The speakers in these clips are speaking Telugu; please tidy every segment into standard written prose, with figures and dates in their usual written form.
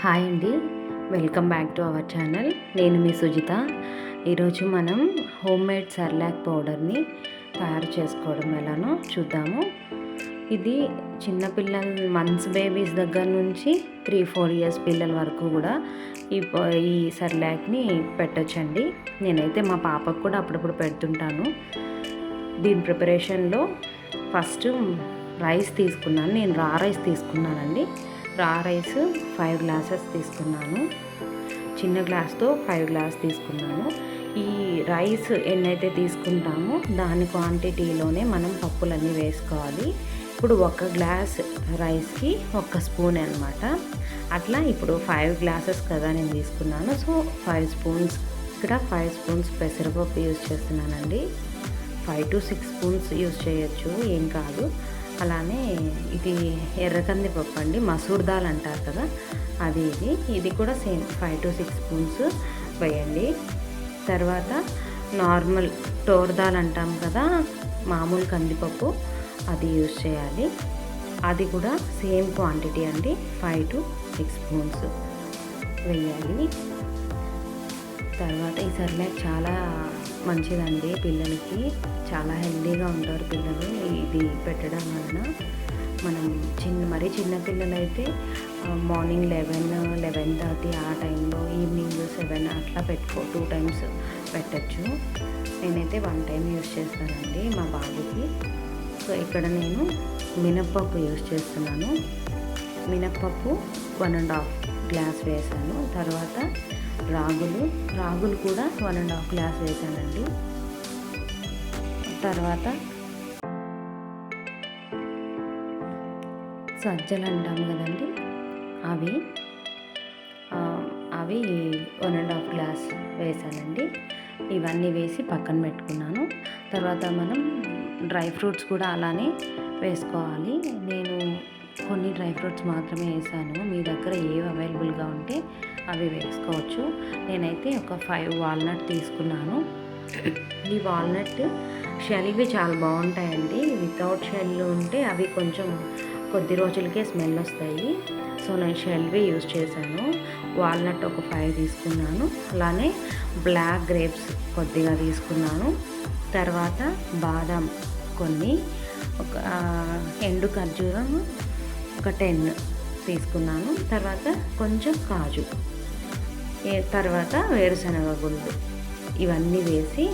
హాయ్ అండి, welcome back to our channel. నేను మీ సుజిత. ఈరోజు మనం హోమ్ మేడ్ సెర్లాక్ పౌడర్ని తయారు చేసుకోవడం ఎలానో చూద్దాము. ఇది చిన్నపిల్లల మంత్స్ బేబీస్ దగ్గర నుంచి 3-4 ఇయర్స్ పిల్లల వరకు కూడా ఈ సెర్లాక్ని పెట్టొచ్చండి. నేనైతే మా పాపకు కూడా అప్పుడప్పుడు పెడుతుంటాను. దీని ప్రిపరేషన్లో ఫస్ట్ రైస్ తీసుకున్నాను. నేను రా రైస్ తీసుకున్నానండి. రా రైస్ 5 గ్లాసెస్ తీసుకున్నాను. చిన్న గ్లాస్తో 5 గ్లాస్ తీసుకున్నాను. ఈ రైస్ ఎన్నైతే తీసుకుంటామో దాని క్వాంటిటీలోనే మనం పప్పులన్నీ వేసుకోవాలి. ఇప్పుడు 1 గ్లాస్ రైస్కి 1 స్పూన్ అనమాట. అట్లా ఇప్పుడు 5 గ్లాసెస్ కదా నేను తీసుకున్నాను. సో 5 స్పూన్స్, ఇక్కడ 5 స్పూన్స్ పెసరపప్పు యూజ్ చేస్తున్నానండి. 5 to 6 స్పూన్స్ యూజ్ చేయొచ్చు, ఏం కాదు. అలానే ఇది ఎర్రకంది పప్పు అండి, మసూర్ దాల్ అంటారు కదా, అది ఇది కూడా సేమ్ 5 to 6 స్పూన్స్ వేయండి. తర్వాత నార్మల్ టోర్ దాల్ అంటాం కదా, మామూలు కందిపప్పు, అది యూజ్ చేయాలి. అది కూడా సేమ్ క్వాంటిటీ అండి, 5 to 6 స్పూన్స్ వేయాలి. తర్వాత ఈ సెర్లాక్ చాలా మంచిదండి పిల్లలకి, చాలా హెల్తీగా ఉంటారు పిల్లలు ఇది పెట్టడం వలన. మనం మరీ చిన్న పిల్లలైతే మార్నింగ్ 11-11:30 ఆ టైంలో, ఈవినింగ్ 7 అట్లా 2 టైమ్స్ పెట్టచ్చు. నేనైతే 1 టైం యూజ్ చేస్తానండి మా బాబుకి. సో ఇక్కడ నేను మినప్పప్పు యూజ్ చేస్తున్నాను. మినప్పప్పు 1.5 గ్లాస్ వేసాను. తర్వాత రాగులు కూడా 1.5 గ్లాస్ వేసానండి. తర్వాత సజ్జలు అంటాం కదండి, అవి 1.5 గ్లాస్ వేసానండి. ఇవన్నీ వేసి పక్కన పెట్టుకున్నాను. తర్వాత మనం డ్రై ఫ్రూట్స్ కూడా అలానే వేసుకోవాలి. నేను కొన్ని డ్రై ఫ్రూట్స్ మాత్రమే వేసాను. మీ దగ్గర ఏవి అవైలబుల్గా ఉంటే అవి వేసుకోవచ్చు. నేనైతే ఒక 5 వాల్నట్ తీసుకున్నాను. ఈ వాల్నట్ షెల్వి చాలా బాగుంటాయండి. వితౌట్ షెల్ ఉంటే అవి కొంచెం కొద్ది రోజులకే స్మెల్ వస్తాయి. సో నేను షెల్వి యూజ్ చేశాను. వాల్నట్ ఒక 5 తీసుకున్నాను. అలానే బ్లాక్ గ్రేప్స్ కొద్దిగా తీసుకున్నాను. తర్వాత బాదం కొన్ని, ఒక ఎండు ఖర్జూరం ఒక 10 తీసుకున్నాను. తర్వాత కొంచెం కాజు, తర్వాత వేరుశనగ గుళ్ళు, ఇవన్నీ వేసి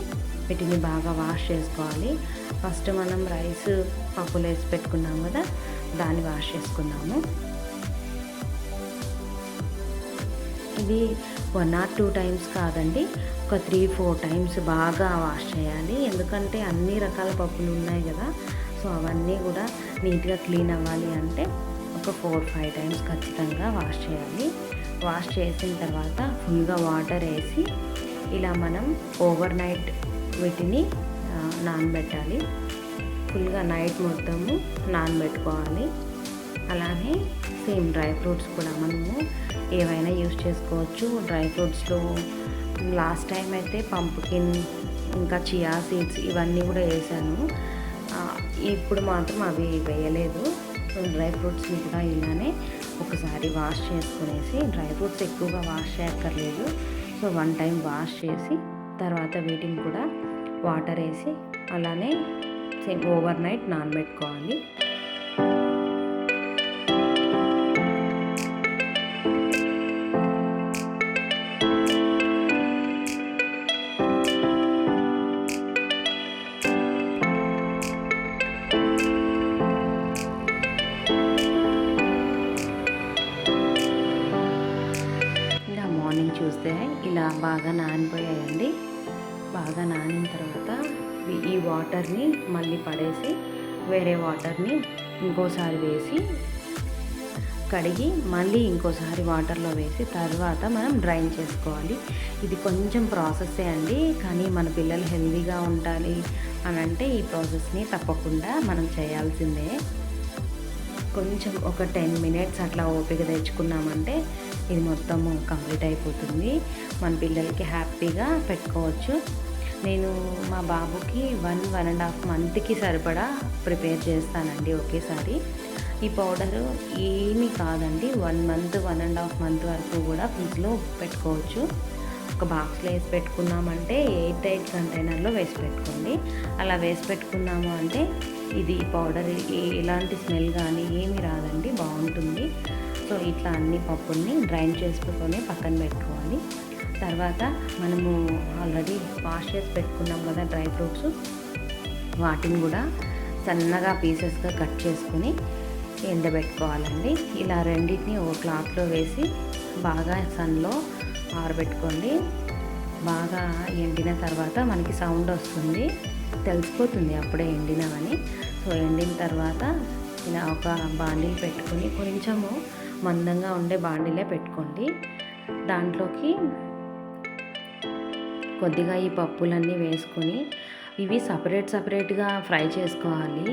వీటిని బాగా వాష్ చేసుకోవాలి. ఫస్ట్ మనం రైస్ పప్పులు వేసి పెట్టుకున్నాం కదా, దాన్ని వాష్ చేసుకున్నాము. ఇది 1 or 2 టైమ్స్ కాదండి, ఒక 3-4 టైమ్స్ బాగా వాష్ చేయాలి. ఎందుకంటే అన్ని రకాల పప్పులు ఉన్నాయి కదా, సో అవన్నీ కూడా నీట్గా క్లీన్ అవ్వాలి అంటే ఒక 4-5 టైమ్స్ ఖచ్చితంగా వాష్ చేయాలి. వాష్ చేసిన తర్వాత ఫుల్గా వాటర్ వేసి ఇలా మనం ఓవర్ నైట్ వీటిని నానబెట్టాలి. ఫుల్గా నైట్ మొత్తము నానబెట్టుకోవాలి. అలానే సేమ్ డ్రై ఫ్రూట్స్ కూడా మనము ఏవైనా యూజ్ చేసుకోవచ్చు. డ్రై ఫ్రూట్స్లో లాస్ట్ టైం అయితే పంప్కిన్, ఇంకా చియా సీడ్స్ ఇవన్నీ కూడా వేసాను. ఇప్పుడు మాత్రం అవి వేయలేదు. డ్రై ఫ్రూట్స్ని కూడా ఇలానే ఒకసారి వాష్ చేసుకునేసి, డ్రై ఫ్రూట్స్ ఎక్కువగా వాష్ చేయక్కర్లేదు. సో 1 టైం వాష్ చేసి తర్వాత వీటిని కూడా వాటర్ వేసి అలానే సేమ్ ఓవర్ నైట్ నానబెట్టుకోవాలి. మార్నింగ్ చూస్తే ఇలా బాగా నానిపోయాయండి. బాగా నానిన తర్వాత ఈ వాటర్ని మళ్ళీ పడేసి వేరే వాటర్ని ఇంకోసారి వేసి కడిగి మళ్ళీ ఇంకోసారి వాటర్లో వేసి తర్వాత మనం డ్రైన్ చేసుకోవాలి. ఇది కొంచెం ప్రాసెస్సే అండి, కానీ మన పిల్లలు హెల్తీగా ఉండాలి అని అంటే ఈ ప్రాసెస్ని తప్పకుండా మనం చేయాల్సిందే. కొంచెం ఒక 10 మినిట్స్ అట్లా ఓపిక తెచ్చుకున్నామంటే ఇది మొత్తము కంప్లీట్ అయిపోతుంది. మన పిల్లలకి హ్యాపీగా పెట్టుకోవచ్చు. నేను మా బాబుకి 1-1.5 మంత్కి సరిపడా ప్రిపేర్ చేస్తానండి ఒకేసారి. ఈ పౌడరు ఏమీ కాదండి, 1 మంత్ 1.5 మంత్ వరకు కూడా ఫ్రిడ్జ్లో పెట్టుకోవచ్చు. ఒక బాక్స్లో వేసి పెట్టుకున్నామంటే ఎయిర్ టైట్ కంటైనర్లో వేసి పెట్టుకోండి. అలా వేసి పెట్టుకున్నాము అంటే ఇది పౌడర్ ఎలాంటి స్మెల్ కానీ ఏమీ రాదండి, బాగుంటుంది. సో ఇట్లా అన్ని పప్పుల్ని డ్రైన్ చేసుకొని పక్కన పెట్టుకోవాలి. తర్వాత మనము ఆల్రెడీ వాష్ చేసి పెట్టుకున్నాం కదా డ్రై ఫ్రూట్స్, వాటిని కూడా సన్నగా పీసెస్గా కట్ చేసుకొని ఎండబెట్టుకోవాలండి. ఇలా రెండింటిని ఒక క్లాత్లో వేసి బాగా సన్లో ఆరబెట్టుకోండి. బాగా ఎండిన తర్వాత మనకి సౌండ్ వస్తుంది, తెలిసిపోతుంది అప్పుడే ఎండినవని. సో ఎండిన తర్వాత ఇలా ఒక బాండిల్ పెట్టుకొని, కొంచెము మందంగా ఉండే బాండిలే పెట్టుకోండి. దాంట్లోకి కొద్దిగా ఈ పప్పులన్నీ వేసుకొని ఇవి సపరేట్గా ఫ్రై చేసుకోవాలి.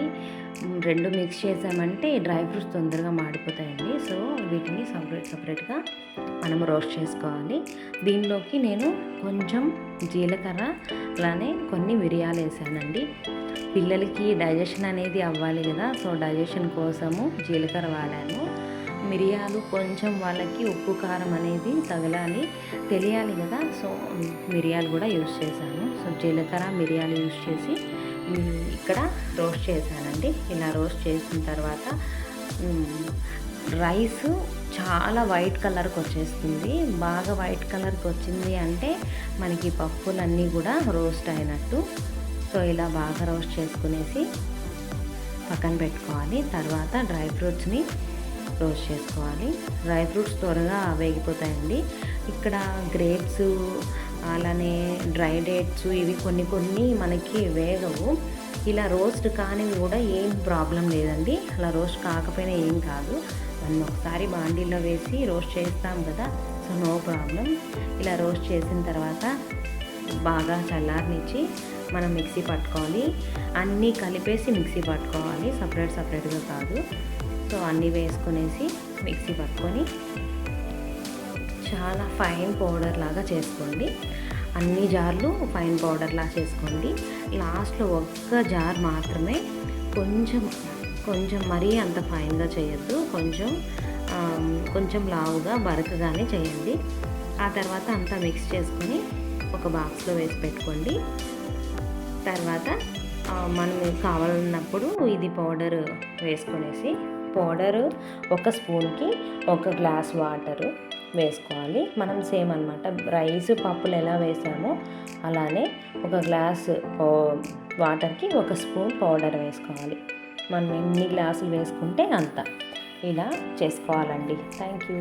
రెండు మిక్స్ చేసామంటే డ్రై ఫ్రూట్స్ తొందరగా మాడిపోతాయండి. సో వీటిని సపరేట్గా మనం రోస్ట్ చేసుకోవాలి. దీనిలోకి నేను కొంచెం జీలకర్ర అలానే కొన్ని మిరియాలు వేసానండి. పిల్లలకి డైజెషన్ అనేది అవ్వాలి కదా, సో డైజెషన్ కోసము జీలకర్ర వాడాను. మిరియాలు కొంచెం వాళ్ళకి ఉప్పు కారం అనేది తగలాలి, తెలియాలి కదా, సో మిరియాలు కూడా యూజ్ చేశాను. సో జీలకర్ర మిరియాలు యూజ్ చేసి ఇక్కడ రోస్ట్ చేశానండి. ఇలా రోస్ట్ చేసిన తర్వాత రైస్ చాలా వైట్ కలర్కి వచ్చేస్తుంది. బాగా వైట్ కలర్కి వచ్చింది అంటే మనకి పప్పులన్నీ కూడా రోస్ట్ అయినట్టు. సో ఇలా బాగా రోస్ట్ చేసుకునేసి పక్కన పెట్టుకోవాలి. తర్వాత డ్రై ఫ్రూట్స్ని రోస్ట్ చేసుకోవాలి. డ్రై ఫ్రూట్స్ త్వరగా వేగిపోతాయండి. ఇక్కడ గ్రేప్స్ అలానే డ్రై డేట్స్ ఇవి కొన్ని మనకి వేగవు. ఇలా రోస్ట్ కానివి కూడా ఏం ప్రాబ్లం లేదండి, అలా రోస్ట్ కాకపోయినా ఏం కాదు. మనం ఒకసారి బాండీలో వేసి రోస్ట్ చేస్తాం కదా, సో నో ప్రాబ్లం. ఇలా రోస్ట్ చేసిన తర్వాత బాగా చల్లారనిచ్చి మనం మిక్సీ పట్టుకోవాలి. అన్నీ కలిపేసి మిక్సీ పట్టుకోవాలి, సపరేట్గా కాదు. సో అన్నీ వేసుకునేసి మిక్సీ పట్టుకొని చాలా ఫైన్ పౌడర్ లాగా చేసుకోండి. అన్ని జార్లు ఫైన్ పౌడర్ లాగా చేసుకోండి. లాస్ట్లో ఒక్క జార్ మాత్రమే కొంచెం మరీ అంత ఫైన్గా చేయొద్దు, కొంచెం లావుగా బరకగానే చేయండి. ఆ తర్వాత అంతా మిక్స్ చేసుకొని ఒక బాక్స్లో వేసి పెట్టుకోండి. తర్వాత మనం కావాలన్నప్పుడు ఇది పౌడర్ వేసుకొనేసి, పౌడరు ఒక స్పూన్కి 1 గ్లాస్ వాటరు వేసుకోవాలి. మనం సేమ్ అనమాట, రైస్ పప్పులు ఎలా వేసామో అలానే 1 గ్లాస్ వాటర్కి 1 స్పూన్ పౌడర్ వేసుకోవాలి. మనం ఎన్ని గ్లాసులు వేసుకుంటే అంత ఇలా చేసుకోవాలండి. Thank you.